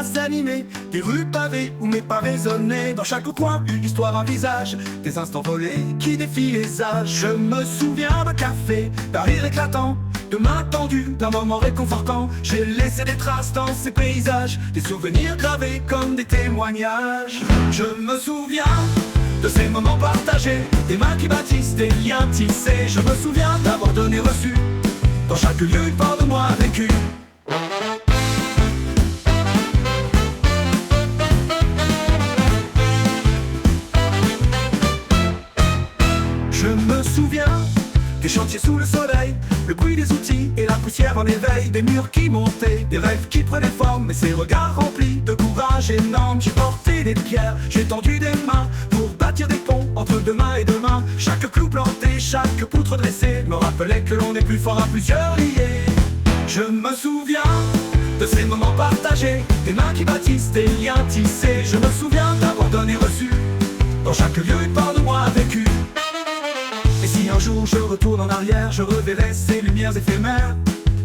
places animées, des rues pavées où mes pas résonnaient. Dans chaque coin, une histoire, un visage, des instants volés qui défient les âges. Je me souviens d'un café, d'un rire éclatant, de mains tendues, d'un moment réconfortant. J'ai laissé des traces dans ces paysages, des souvenirs gravés comme des témoignages. Je me souviens de ces moments partagés, des mains qui bâtissent des liens tissés. Je me souviens d'avoir donné reçu, dans chaque lieu une part de moi vécu. Je me souviens des chantiers sous le soleil, le bruit des outils et la poussière en éveil. Des murs qui montaient, des rêves qui prenaient forme, et ces regards remplis de courage énorme. J'ai porté des pierres, j'ai tendu des mains pour bâtir des ponts entre demain et demain. Chaque clou planté, chaque poutre dressée me rappelait que l'on est plus fort à plusieurs liés. Je me souviens de ces moments partagés, des mains qui bâtissent des liens tissés. Je me souviens d'avoir donné reçu, dans chaque lieu une part de moi vécu. Et si un jour je retourne en arrière, je reverrai ces lumières éphémères,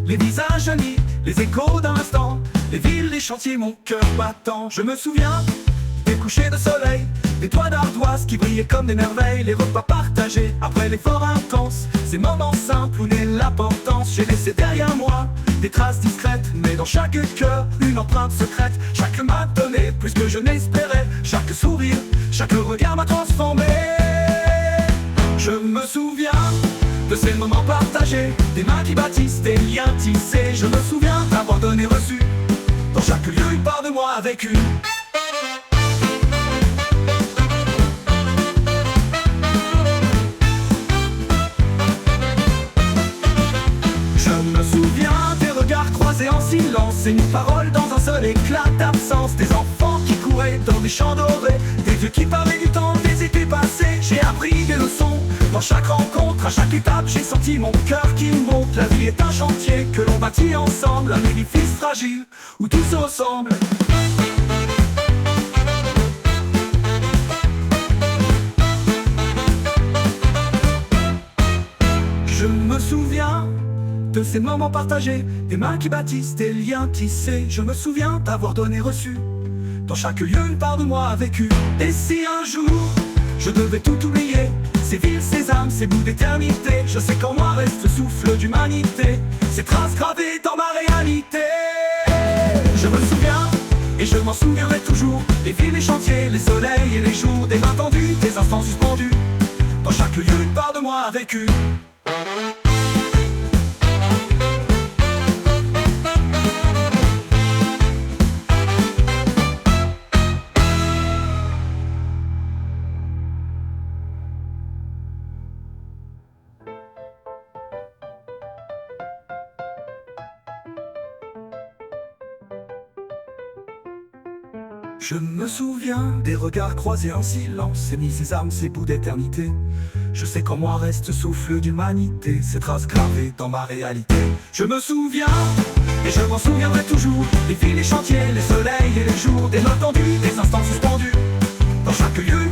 les visages jaunis, les échos d'un instant, les villes, les chantiers, mon cœur battant. Je me souviens des couchers de soleil, des toits d'ardoise qui brillaient comme des merveilles, les repas partagés après l'effort intense, ces moments simples où naît l'importance. J'ai laissé derrière moi des traces discrètes, mais dans chaque cœur une empreinte secrète. Chaque main donnée plus que je n'espérais, chaque sourire, chaque regard m'a transformé. Je me souviens de ces moments partagés, des mains qui bâtissent des liens tissés. Je me souviens d'avoir donné reçu, dans chaque lieu une part de moi vécu. Je me souviens des regards croisés en silence, et une parole dans un seul éclat d'absence. Des enfants qui couraient dans des champs dorés, des vieux qui parlaient du temps des étés passés. J'ai appris des leçons dans chaque rencontre, à chaque étape j'ai senti mon cœur qui monte. La vie est un chantier que l'on bâtit ensemble, un édifice fragile où tout se ressemble. Je me souviens de ces moments partagés, des mains qui bâtissent des liens tissés. Je me souviens d'avoir donné reçu, dans chaque lieu une part de moi vécu. Et si un jour je devais tout oublier, ces villes, ces âmes, ces bouts d'éternité, je sais qu'en moi reste le souffle d'humanité, ces traces gravées dans ma réalité. Je me souviens, et je m'en souviendrai toujours, les villes, les chantiers, les soleils et les jours, des mains tendues, des instants suspendus, dans chaque lieu une part de moi vécu. Je me souviens des regards croisés en silence, mis ces âmes, ces bouts d'éternité. Je sais qu'en moi reste le souffle d'humanité, ces traces gravées dans ma réalité. Je me souviens, et je m'en souviendrai toujours, les villes, les chantiers, les soleils et les jours, des notes tendues, des instants suspendus, dans chaque lieu